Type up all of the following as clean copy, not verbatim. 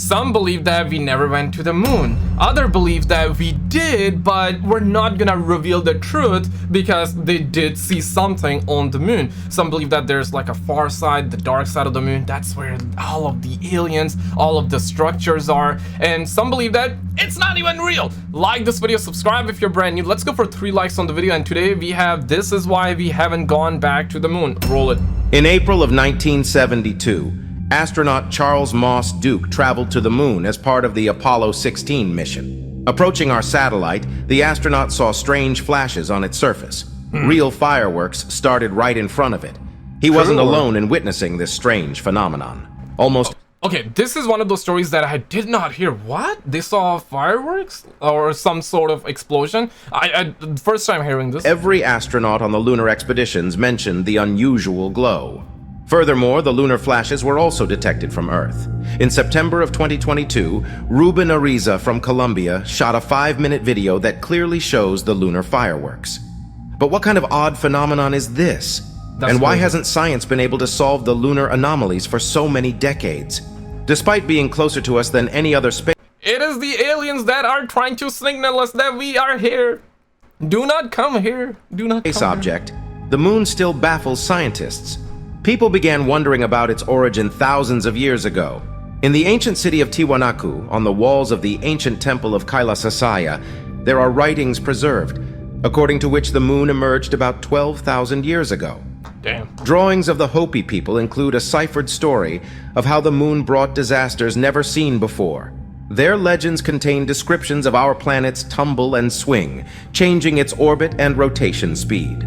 Some believe that we never went to the moon. Others believe that we did, but we're not gonna reveal the truth because they did see something on the moon. Some believe that there's like a far side, the dark side of the moon. That's where all of the aliens, all of the structures are. And some believe that it's not even real. Like this video, subscribe if you're brand new. Let's go for 3 likes on the video. And today we have This Is Why We Haven't Gone Back to the Moon. Roll it. In April of 1972, astronaut Charles Moss Duke traveled to the moon as part of the Apollo 16 mission. Approaching our satellite, the astronaut saw strange flashes on its surface. Real fireworks started right in front of it. He wasn't alone in witnessing this strange phenomenon. Okay, this is one of those stories that I did not hear. What? They saw fireworks or some sort of explosion? I first time hearing this. Every astronaut on the lunar expeditions mentioned the unusual glow. Furthermore, the lunar flashes were also detected from Earth. In September of 2022, Ruben Ariza from Colombia shot a 5-minute video that clearly shows the lunar fireworks. But what kind of odd phenomenon is this? And why hasn't science been able to solve the lunar anomalies for so many decades? Despite being closer to us than any other space... It is the aliens that are trying to signal us that we are here. Do not come here. Do not come object, the moon still baffles scientists. People began wondering about its origin thousands of years ago. In the ancient city of Tiwanaku, on the walls of the ancient temple of Kailasasaya, there are writings preserved, according to which the moon emerged about 12,000 years ago. Damn. Drawings of the Hopi people include a ciphered story of how the moon brought disasters never seen before. Their legends contain descriptions of our planet's tumble and swing, changing its orbit and rotation speed.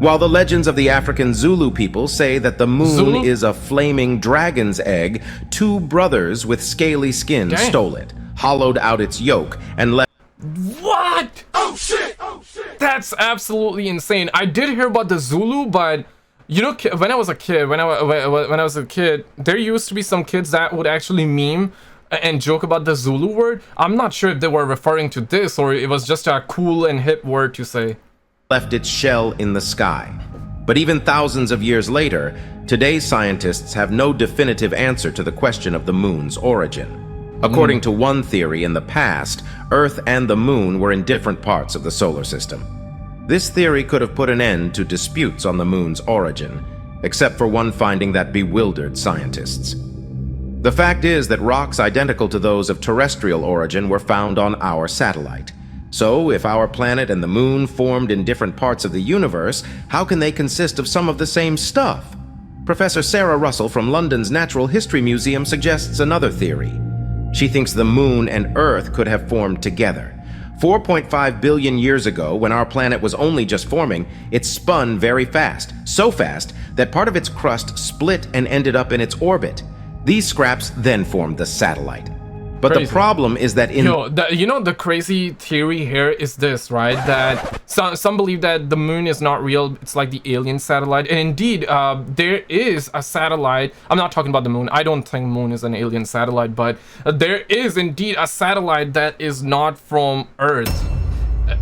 While the legends of the African Zulu people say that the moon is a flaming dragon's egg, 2 brothers with scaly skin stole it, hollowed out its yolk, and left... What? Oh shit! Oh shit! That's absolutely insane. I did hear about the Zulu, but you know, when I was a kid, there used to be some kids that would actually meme and joke about the Zulu word. I'm not sure if they were referring to this or it was just a cool and hip word to say. Left its shell in the sky. But even thousands of years later, today's scientists have no definitive answer to the question of the moon's origin. According to one theory, in the past, Earth and the moon were in different parts of the solar system. This theory could have put an end to disputes on the moon's origin, except for one finding that bewildered scientists. The fact is that rocks identical to those of terrestrial origin were found on our satellite. So, if our planet and the moon formed in different parts of the universe, how can they consist of some of the same stuff? Professor Sarah Russell from London's Natural History Museum suggests another theory. She thinks the moon and Earth could have formed together. 4.5 billion years ago, when our planet was only just forming, it spun very fast, so fast that part of its crust split and ended up in its orbit. These scraps then formed the satellite. But the problem is that in... you know, the crazy theory here is this, right? That some believe that the moon is not real. It's like the alien satellite. And indeed, there is a satellite. I'm not talking about the moon. I don't think moon is an alien satellite. But there is indeed a satellite that is not from Earth.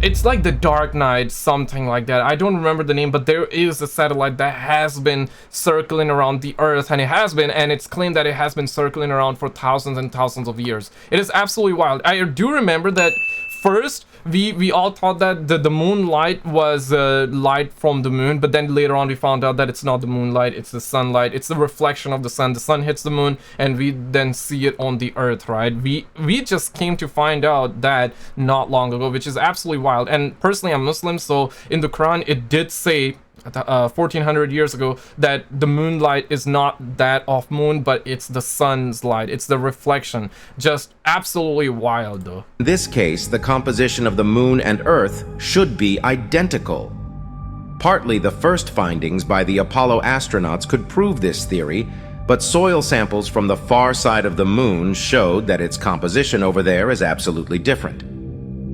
It's like the Dark Knight, something like that. I don't remember the name, but there is a satellite that has been circling around the Earth, and it's claimed that it has been circling around for thousands and thousands of years. It is absolutely wild. I do remember that first we all thought that the moonlight was light from the moon, but then later on we found out that it's not the moonlight, it's the sunlight. It's the reflection of the sun. The sun hits the moon and we then see it on the Earth, right? We just came to find out that not long ago, which is absolutely wild. And personally, I'm Muslim, so in the Quran it did say 1400 years ago that the moonlight is not that of moon, but it's the sun's light. It's the reflection. Just absolutely wild though. In this case, the composition of the moon and Earth should be identical. Partly the first findings by the Apollo astronauts could prove this theory, but soil samples from the far side of the moon showed that its composition over there is absolutely different.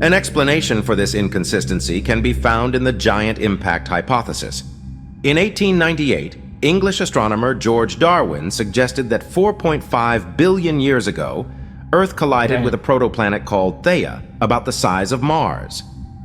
An explanation for this inconsistency can be found in the giant impact hypothesis. In 1898, English astronomer George Darwin suggested that 4.5 billion years ago, Earth collided with a protoplanet called Theia, about the size of Mars.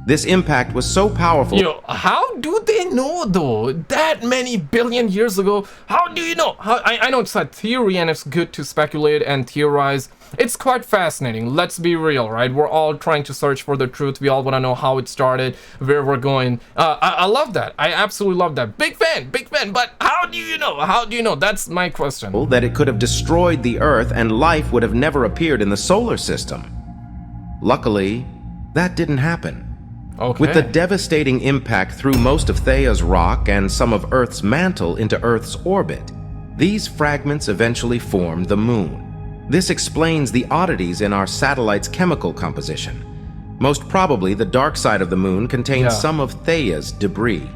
This impact was so powerful. Yo, how do they know though? That many billion years ago? How do you know? I know it's a theory and it's good to speculate and theorize. It's quite fascinating. Let's be real, right? We're all trying to search for the truth. We all want to know how it started, where we're going. I love that. I absolutely love that. Big fan, big fan. But how do you know? How do you know? That's my question. That it could have destroyed the Earth and life would have never appeared in the solar system. Luckily, that didn't happen. Okay. With the devastating impact through most of Thea's rock and some of Earth's mantle into Earth's orbit, these fragments eventually formed the Moon. This explains the oddities in our satellite's chemical composition. Most probably, the dark side of the Moon contains some of Thea's debris.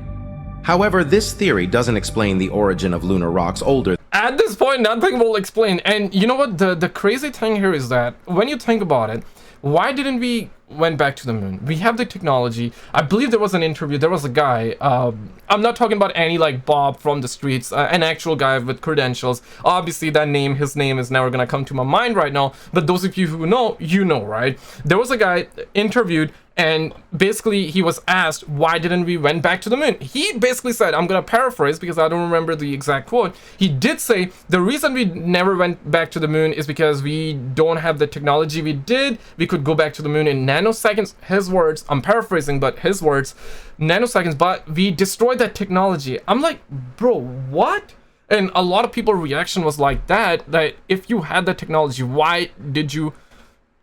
However, this theory doesn't explain the origin of lunar rocks older. At this point, nothing will explain. And you know what? The crazy thing here is that when you think about it, why didn't we went back to the moon? We have the technology. I believe there was an interview. There was a guy. I'm not talking about any like Bob from the streets. An actual guy with credentials. Obviously, his name is never gonna come to my mind right now. But those of you who know, you know, right? There was a guy interviewed, and basically he was asked, why didn't we went back to the moon? He basically said, I'm gonna paraphrase because I don't remember the exact quote. He did say the reason we never went back to the moon is because we don't have the technology. We could go back to the moon in nanoseconds. His words, I'm paraphrasing, but his words, nanoseconds, but we destroyed that technology. I'm like, bro, what? And a lot of people's reaction was like that if you had the technology, why did you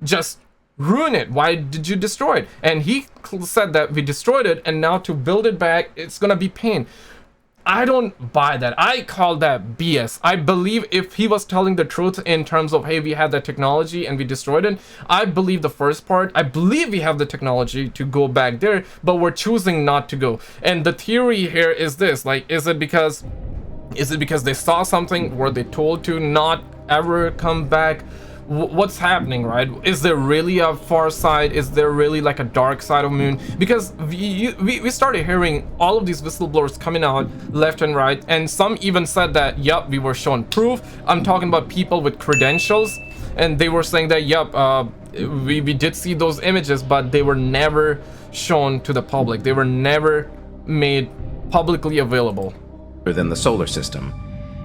just ruin it? Why did you destroy it? And he said that we destroyed it, and now to build it back, it's gonna be pain. I don't buy that. I call that BS. I believe if he was telling the truth in terms of, hey, we had that technology and we destroyed it, I believe the first part. I believe we have the technology to go back there, but we're choosing not to go. And the theory here is this, like, is it because they saw something? Were they told to not ever come back? What's happening, right? Is there really a far side? Is there really like a dark side of moon? Because we started hearing all of these whistleblowers coming out left and right, and some even said that, yep, we were shown proof. I'm talking about people with credentials, and they were saying that, yep, we did see those images, but they were never shown to the public. They were never made publicly available. Than the solar system.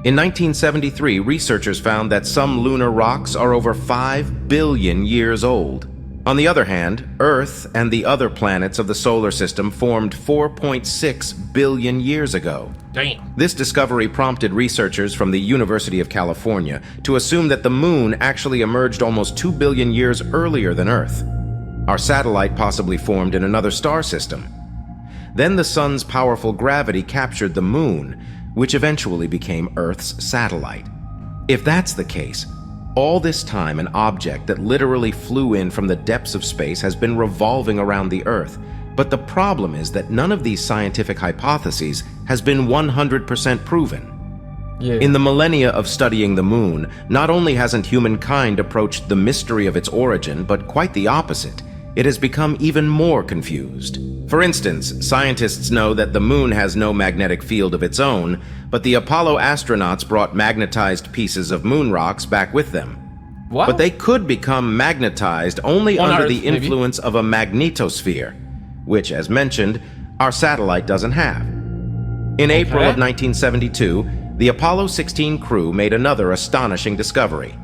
In 1973, researchers found that some lunar rocks are over 5 billion years old. On the other hand, Earth and the other planets of the solar system formed 4.6 billion years ago. Damn. This discovery prompted researchers from the University of California to assume that the Moon actually emerged almost 2 billion years earlier than Earth. Our satellite possibly formed in another star system. Then the Sun's powerful gravity captured the Moon, which eventually became Earth's satellite. If that's the case, all this time an object that literally flew in from the depths of space has been revolving around the Earth. But the problem is that none of these scientific hypotheses has been 100% proven. Yeah. In the millennia of studying the Moon, not only hasn't humankind approached the mystery of its origin, but quite the opposite. It has become even more confused. For instance, scientists know that the Moon has no magnetic field of its own, but the Apollo astronauts brought magnetized pieces of moon rocks back with them. What? But they could become magnetized only On under Earth, the influence of a magnetosphere, which, as mentioned, our satellite doesn't have. In April of 1972, the Apollo 16 crew made another astonishing discovery.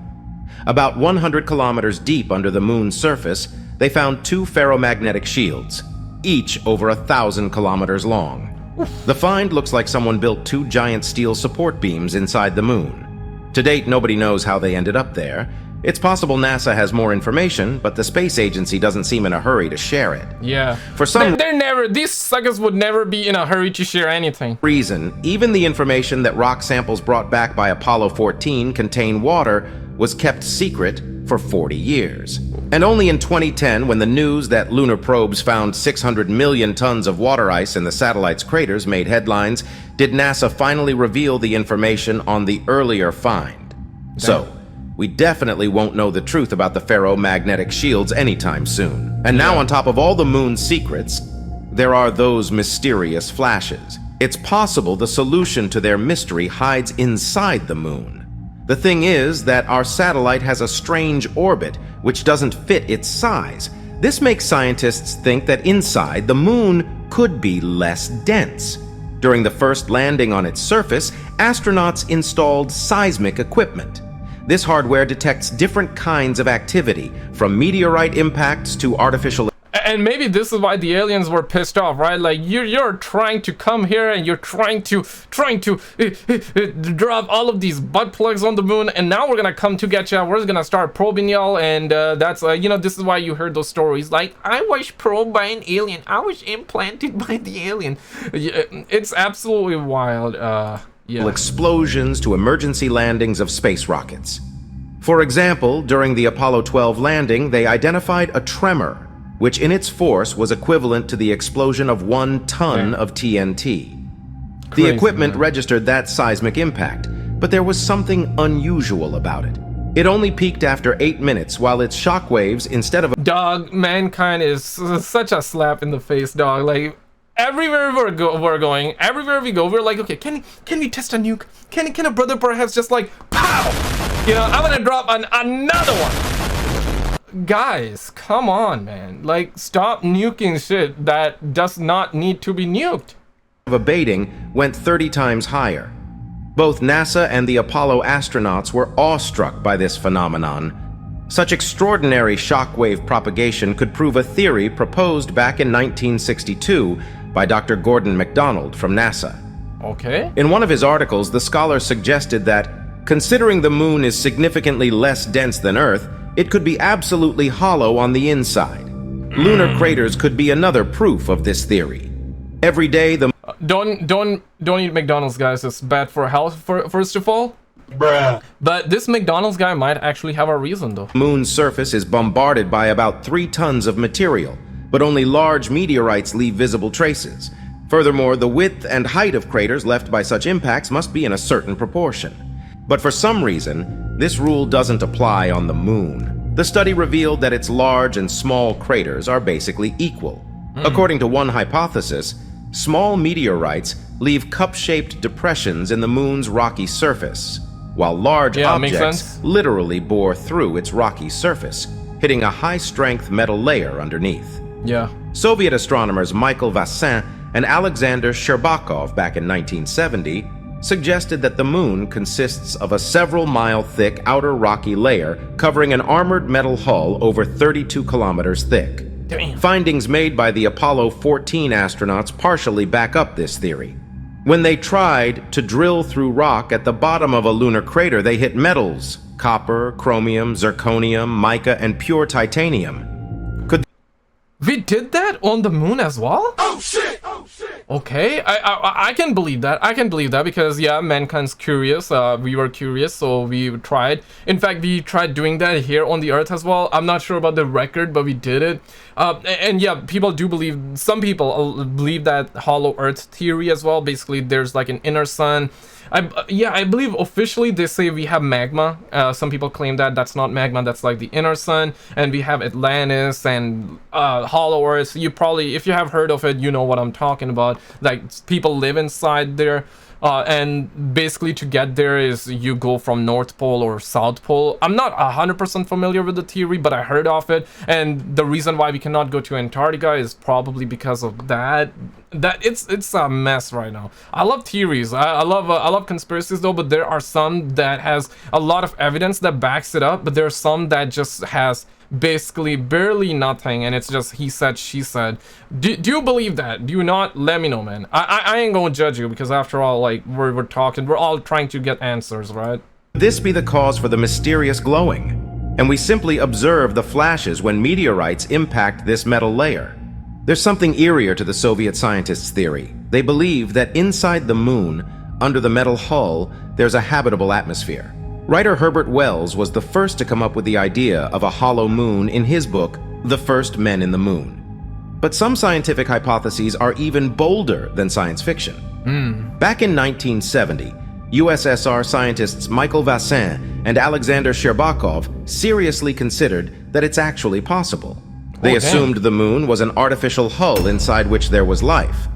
About 100 kilometers deep under the Moon's surface, they found 2 ferromagnetic shields, each over 1,000 kilometers long. The find looks like someone built 2 giant steel support beams inside the Moon. To date, nobody knows how they ended up there. It's possible NASA has more information, but the space agency doesn't seem in a hurry to share it. Yeah. For some these suckers would never be in a hurry to share anything. reason, even the information that rock samples brought back by Apollo 14 contain water was kept secret for 40 years. And only in 2010, when the news that lunar probes found 600 million tons of water ice in the satellite's craters made headlines, did NASA finally reveal the information on the earlier find. So, we definitely won't know the truth about the ferromagnetic shields anytime soon. And now, on top of all the Moon's secrets, there are those mysterious flashes. It's possible the solution to their mystery hides inside the Moon. The thing is that our satellite has a strange orbit which doesn't fit its size. This makes scientists think that inside, the moon could be less dense. During the first landing on its surface, astronauts installed seismic equipment. This hardware detects different kinds of activity, from meteorite impacts to artificial... And maybe this is why the aliens were pissed off, right? Like, you're trying to come here and you're trying to drop all of these butt plugs on the moon, and now we're gonna come to get you. We're gonna start probing y'all, and that's you know, this is why you heard those stories like, I was probed by an alien, I was implanted by the alien. It's absolutely wild. Yeah. Explosions to emergency landings of space rockets. For example, during the Apollo 12 landing, they identified a tremor, which in its force was equivalent to the explosion of 1 ton of TNT. The equipment registered that seismic impact, but there was something unusual about it. It only peaked after 8 minutes, while its shockwaves, instead of... Dog, mankind is such a slap in the face, dog. Like, everywhere we're going, everywhere we go, we're like, okay, can we test a nuke? Can a brother perhaps just like, pow! You know, I'm gonna drop another one. Guys, come on, man. Like, stop nuking shit that does not need to be nuked. Abating went 30 times higher. Both NASA and the Apollo astronauts were awestruck by this phenomenon. Such extraordinary shockwave propagation could prove a theory proposed back in 1962 by Dr. Gordon MacDonald from NASA. Okay. In one of his articles, the scholar suggested that, considering the moon is significantly less dense than Earth, it could be absolutely hollow on the inside. Lunar craters could be another proof of this theory. Every day the... Don't eat McDonald's, guys. It's bad for health, first of all. Bruh. But this McDonald's guy might actually have a reason, though. moon's surface is bombarded by about 3 tons of material, but only large meteorites leave visible traces. Furthermore, the width and height of craters left by such impacts must be in a certain proportion. But for some reason, this rule doesn't apply on the moon. The study revealed that its large and small craters are basically equal. According to one hypothesis, small meteorites leave cup-shaped depressions in the moon's rocky surface, while large objects literally bore through its rocky surface, hitting a high-strength metal layer underneath. Yeah. Soviet astronomers Michael Vassin and Alexander Sherbakov back in 1970 suggested that the moon consists of a several-mile-thick outer rocky layer covering an armored metal hull over 32 kilometers thick. Damn. Findings made by the Apollo 14 astronauts partially back up this theory. When they tried to drill through rock at the bottom of a lunar crater, they hit metals: copper, chromium, zirconium, mica, and pure titanium. We did that on the moon as well? Oh shit! Oh shit! Okay, I can believe that. I can believe that because, yeah, mankind's curious. We were curious, so we tried. In fact, we tried doing that here on the Earth as well. I'm not sure about the record, but we did it. And yeah, people do believe, some people believe that hollow Earth theory as well. Basically, there's like an inner sun. I believe officially they say we have magma. Some people claim that that's not magma, that's like the inner sun, and we have Atlantis and hollow Earth. You probably, if you have heard of it, you know what I'm talking about. Like, people live inside there. And basically to get there is you go from North Pole or South Pole. I'm not 100% familiar with the theory, but I heard of it. And the reason why we cannot go to Antarctica is probably because of that. It's a mess right now. I love theories. I love conspiracies though, but there are some that has a lot of evidence that backs it up, but there are some that just has basically barely nothing, and it's just he said, she said. Do you believe that? Do you not? Let me know, man. I ain't gonna judge you, because after all, like, we're talking, we're all trying to get answers, right? Could this be the cause for the mysterious glowing? And we simply observe the flashes when meteorites impact this metal layer. There's something eerier to the Soviet scientists' theory. They believe that inside the moon, under the metal hull, there's a habitable atmosphere. Writer Herbert Wells was the first to come up with the idea of a hollow moon in his book, The First Men in the Moon. But some scientific hypotheses are even bolder than science fiction. Back in 1970, USSR scientists Michael Vassin and Alexander Sherbakov seriously considered that it's actually possible. They assumed the moon was an artificial hull inside which there was life.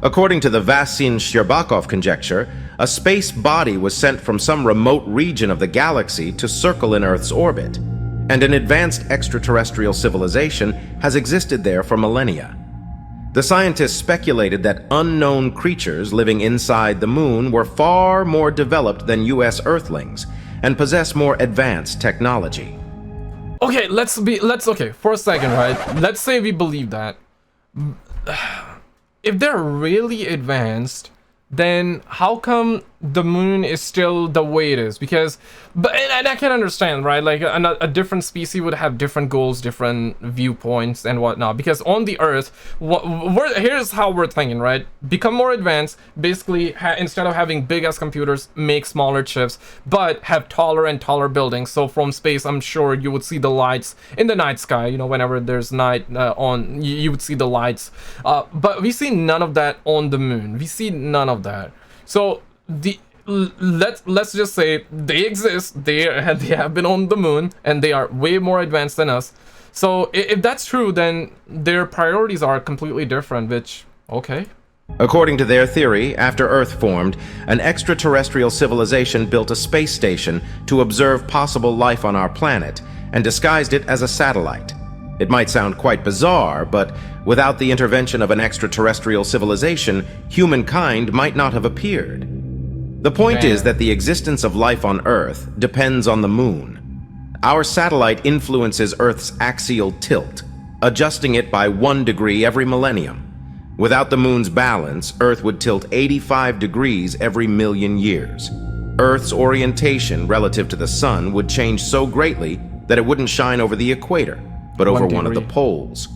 According to the Vassin-Sherbakov conjecture, a space body was sent from some remote region of the galaxy to circle in Earth's orbit. and an advanced extraterrestrial civilization has existed there for millennia. The scientists speculated that unknown creatures living inside the moon were far more developed than US Earthlings and possess more advanced technology. Okay, okay, for a second, right? Let's say we believe that. If they're really advanced, then how come the moon is still the way it is? Because, and I can understand, right? Like a different species would have different goals, different viewpoints and whatnot. Because on the Earth, here's how we're thinking, right? Become more advanced, basically instead of having big ass computers, make smaller chips, but have taller and taller buildings. So from space, I'm sure you would see the lights in the night sky, you know, whenever there's night you would see the lights. But we see none of that on the moon. We see none of that. So let's just say they exist, they have been on the moon, and they are way more advanced than us. So if that's true, then their priorities are completely different, which, okay. According to their theory, after Earth formed, an extraterrestrial civilization built a space station to observe possible life on our planet and disguised it as a satellite. It might sound quite bizarre, but without the intervention of an extraterrestrial civilization, humankind might not have appeared. The point is that the existence of life on Earth depends on the moon. Our satellite influences Earth's axial tilt, adjusting it by 1 degree every millennium. Without the moon's balance, Earth would tilt 85 degrees every million years. Earth's orientation relative to the sun would change so greatly that it wouldn't shine over the equator, but over one of the poles.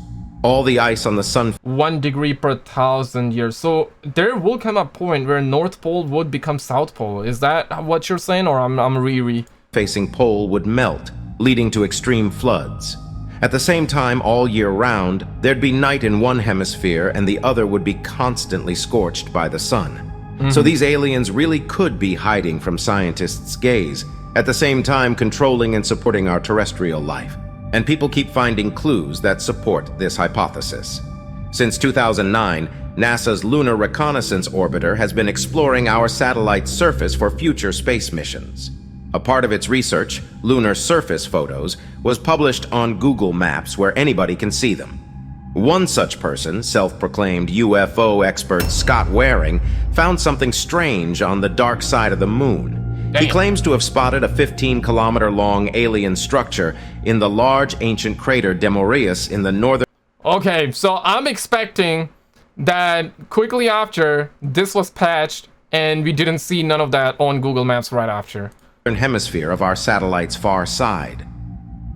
All the ice on the sun 1 degree per 1,000 years. So there will come a point where North Pole would become South Pole. Is that what you're saying, or I'm facing pole would melt, leading to extreme floods. At the same time, all year round, there'd be night in one hemisphere and the other would be constantly scorched by the sun. So these aliens really could be hiding from scientists' gaze, at the same time controlling and supporting our terrestrial life. And people keep finding clues that support this hypothesis. Since 2009, NASA's Lunar Reconnaissance Orbiter has been exploring our satellite's surface for future space missions. A part of its research, lunar surface photos, was published on Google Maps where anybody can see them. One such person, self-proclaimed UFO expert Scott Waring, found something strange on the dark side of the moon. He claims to have spotted a 15-kilometer-long alien structure in the large ancient crater Demorius in the northern... Okay, so I'm expecting that quickly after, this was patched, and we didn't see none of that on Google Maps right after. ...hemisphere of our satellite's far side.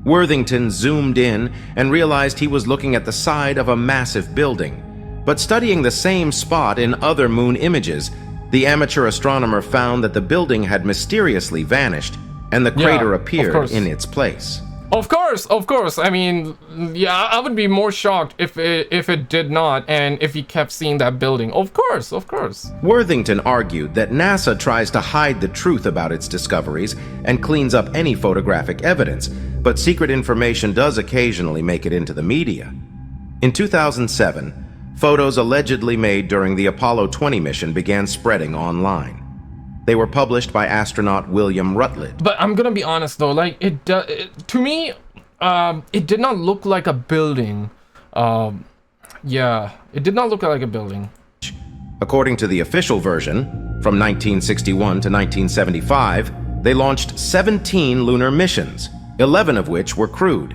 Worthington zoomed in and realized he was looking at the side of a massive building. But studying the same spot in other moon images, the amateur astronomer found that the building had mysteriously vanished and the crater appeared in its place. Of course. I mean, yeah, I would be more shocked if it did not, and if he kept seeing that building. Of course. Worthington argued that NASA tries to hide the truth about its discoveries and cleans up any photographic evidence, but secret information does occasionally make it into the media. In 2007, photos allegedly made during the Apollo 20 mission began spreading online. They were published by astronaut William Rutledge. But I'm gonna be honest though, like to me, it did not look like a building. Yeah, it did not look like a building. According to the official version, from 1961 to 1975, they launched 17 lunar missions, 11 of which were crewed.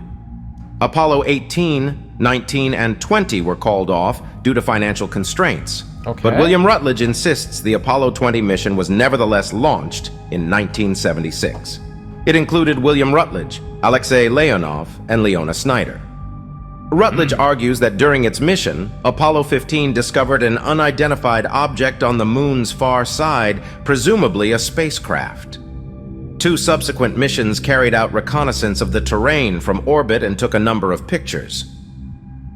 Apollo 18, 19, and 20 were called off due to financial constraints. But William Rutledge insists the Apollo 20 mission was nevertheless launched in 1976. It included William Rutledge, Alexei Leonov, and Leona Snyder. Rutledge argues that during its mission, Apollo 15 discovered an unidentified object on the moon's far side, presumably a spacecraft. 2 subsequent missions carried out reconnaissance of the terrain from orbit and took a number of pictures.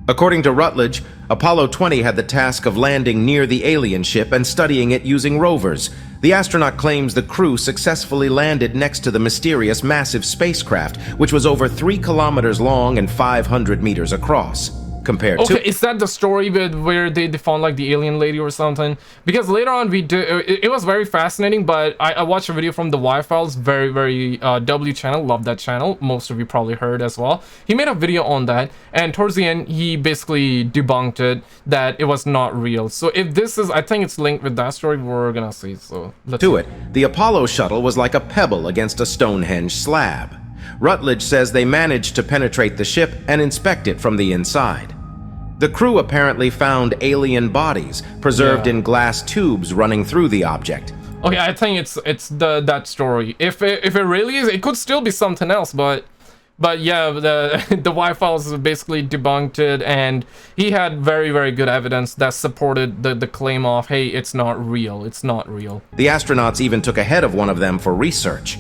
According to Rutledge, Apollo 20 had the task of landing near the alien ship and studying it using rovers. The astronaut claims the crew successfully landed next to the mysterious massive spacecraft, which was over 3 kilometers long and 500 meters across. Compared Okay, to is that the story with where they found like the alien lady or something? Because later on we did, it was very fascinating, but I watched a video from the Y-Files, very W channel, love that channel, most of you probably heard as well. He made a video on that, and towards the end he basically debunked it, that it was not real. So if this is, I think it's linked with that story, we're gonna see. So let's to it, the Apollo shuttle was like a pebble against a Stonehenge slab. Rutledge says they managed to penetrate the ship and inspect it from the inside. The crew apparently found alien bodies preserved in glass tubes running through the object. Okay, I think it's that story. If it really is, it could still be something else, but yeah, the Y-Files basically debunked it, and he had very good evidence that supported the claim of, hey, it's not real, it's not real. The astronauts even took ahead of one of them for research.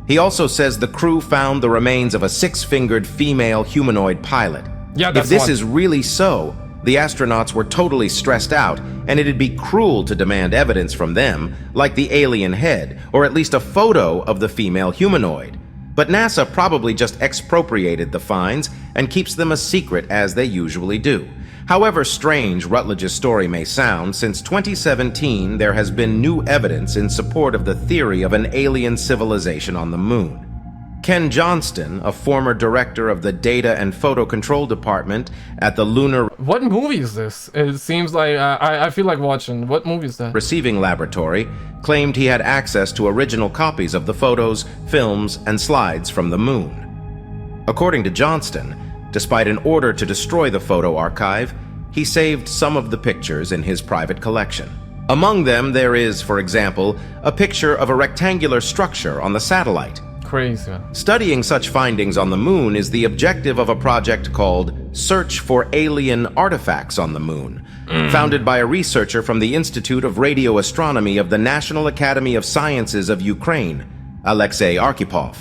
He also says the crew found the remains of a six-fingered female humanoid pilot. Yeah, that's if this one. is really so, the astronauts were totally stressed out, and it'd be cruel to demand evidence from them, like the alien head, or at least a photo of the female humanoid. But NASA probably just expropriated the finds and keeps them a secret, as they usually do. However strange Rutledge's story may sound, since 2017 there has been new evidence in support of the theory of an alien civilization on the moon. Ken Johnston, a former director of the Data and Photo Control Department at the Lunar What movie is this? It seems like I feel like watching. What movie is that? Receiving Laboratory, claimed he had access to original copies of the photos, films, and slides from the moon. According to Johnston, despite an order to destroy the photo archive, he saved some of the pictures in his private collection. Among them, there is, for example, a picture of a rectangular structure on the satellite. Crazy. Studying such findings on the moon is the objective of a project called Search for Alien Artifacts on the Moon, founded by a researcher from the Institute of Radio Astronomy of the National Academy of Sciences of Ukraine, Alexei Arkhipov.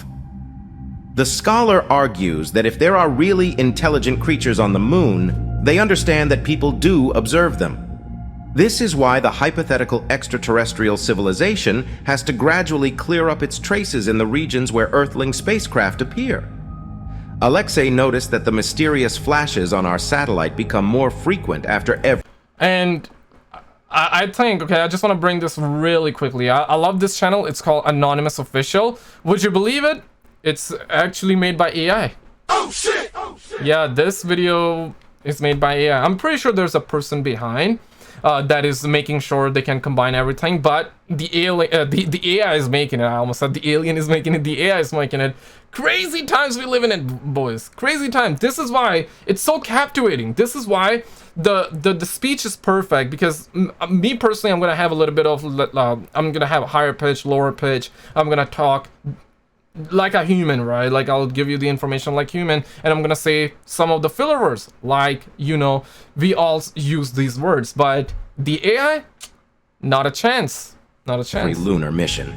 The scholar argues that if there are really intelligent creatures on the moon, they understand that people do observe them. This is why the hypothetical extraterrestrial civilization has to gradually clear up its traces in the regions where Earthling spacecraft appear. Alexei noticed that the mysterious flashes on our satellite become more frequent after every... And I think, okay, I just want to bring this really quickly. I love this channel. It's called Anonymous Official. Would you believe it? It's actually made by AI. Oh shit! Oh shit! Yeah, this video is made by AI. I'm pretty sure there's a person behind that is making sure they can combine everything, but the alien, the AI is making it. I almost said the alien is making it. The AI is making it. Crazy times we live in, it, boys. Crazy times. This is why it's so captivating. This is why the speech is perfect, because me personally, I'm gonna have a little bit of I'm gonna have a higher pitch, lower pitch. I'm gonna talk like a human, right? Like, I'll give you the information like human, and I'm gonna say some of the filler words, like, you know, we all use these words. But the AI, not a chance. Not a chance. lunar mission.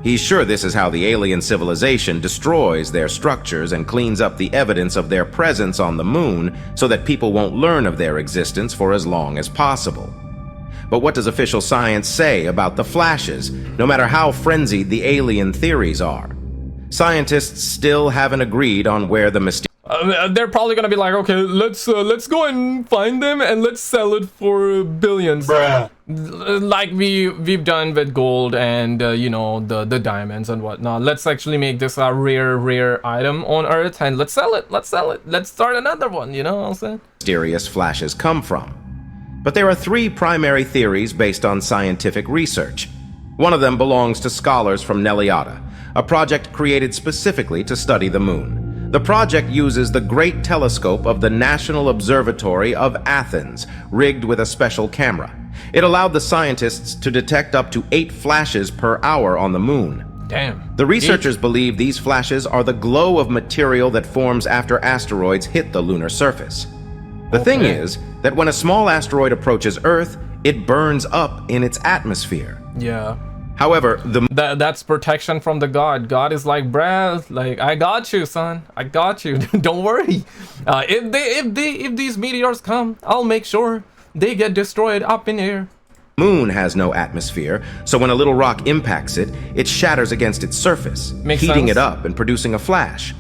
He's sure this is how the alien civilization destroys their structures and cleans up the evidence of their presence on the moon so that people won't learn of their existence for as long as possible. But what does official science say about the flashes, no matter how frenzied the alien theories are? Scientists still haven't agreed on where the mysterious... They're probably gonna be like, okay, let's go and find them and let's sell it for billions. Bruh. Like we've done with gold and you know, the diamonds and whatnot. Let's actually make this a rare item on Earth and let's sell it. Let's start another one, you know what I'm saying? Mysterious flashes come from. But there are three primary theories based on scientific research. One of them belongs to scholars from Neliata, a project created specifically to study the moon. The project uses the Great Telescope of the National Observatory of Athens, rigged with a special camera. It allowed the scientists to detect up to 8 flashes per hour on the moon. Damn. The researchers believe these flashes are the glow of material that forms after asteroids hit the lunar surface. The thing is that when a small asteroid approaches Earth, it burns up in its atmosphere. Yeah. However, that's protection from the God. God is like, bruh, like, I got you, son. I got you. Don't worry. If these meteors come, I'll make sure they get destroyed up in air. moon has no atmosphere, so when a little rock impacts it, it shatters against its surface, heating it up and producing a flash.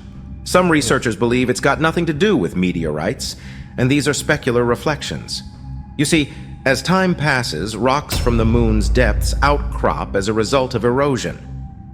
Some researchers believe it's got nothing to do with meteorites. and these are specular reflections. You see, as time passes, rocks from the moon's depths outcrop as a result of erosion.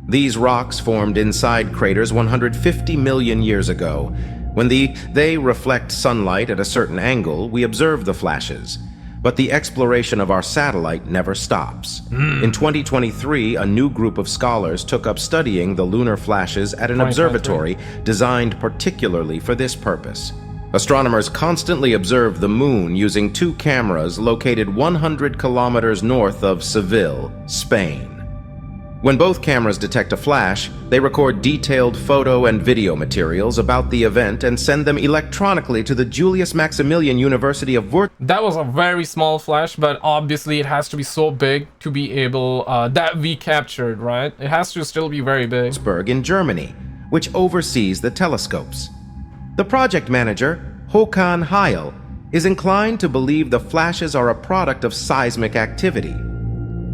These rocks formed inside craters 150 million years ago. When they reflect sunlight at a certain angle, we observe the flashes. But the exploration of our satellite never stops. In 2023, a new group of scholars took up studying the lunar flashes at an observatory designed particularly for this purpose. Astronomers constantly observe the moon using 2 cameras located 100 kilometers north of Seville, Spain. When both cameras detect a flash, they record detailed photo and video materials about the event and send them electronically to the Julius Maximilian University of That was a very small flash, but obviously it has to be so big to be able, that we captured, right? It has to still be very big. Würzburg in Germany, which oversees the telescopes. The project manager, Håkan Heil, is inclined to believe the flashes are a product of seismic activity.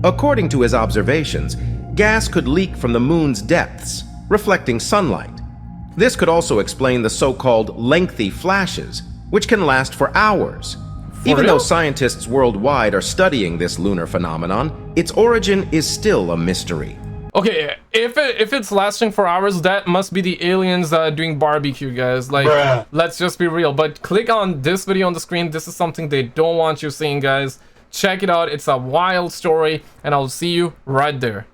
According to his observations, gas could leak from the moon's depths, reflecting sunlight. This could also explain the so-called lengthy flashes, which can last for hours. Even though scientists worldwide are studying this lunar phenomenon, its origin is still a mystery. Okay, if it's lasting for hours, that must be the aliens doing barbecue, guys. Like, let's just be real. But click on this video on the screen. This is something they don't want you seeing, guys. Check it out. It's a wild story, and I'll see you right there.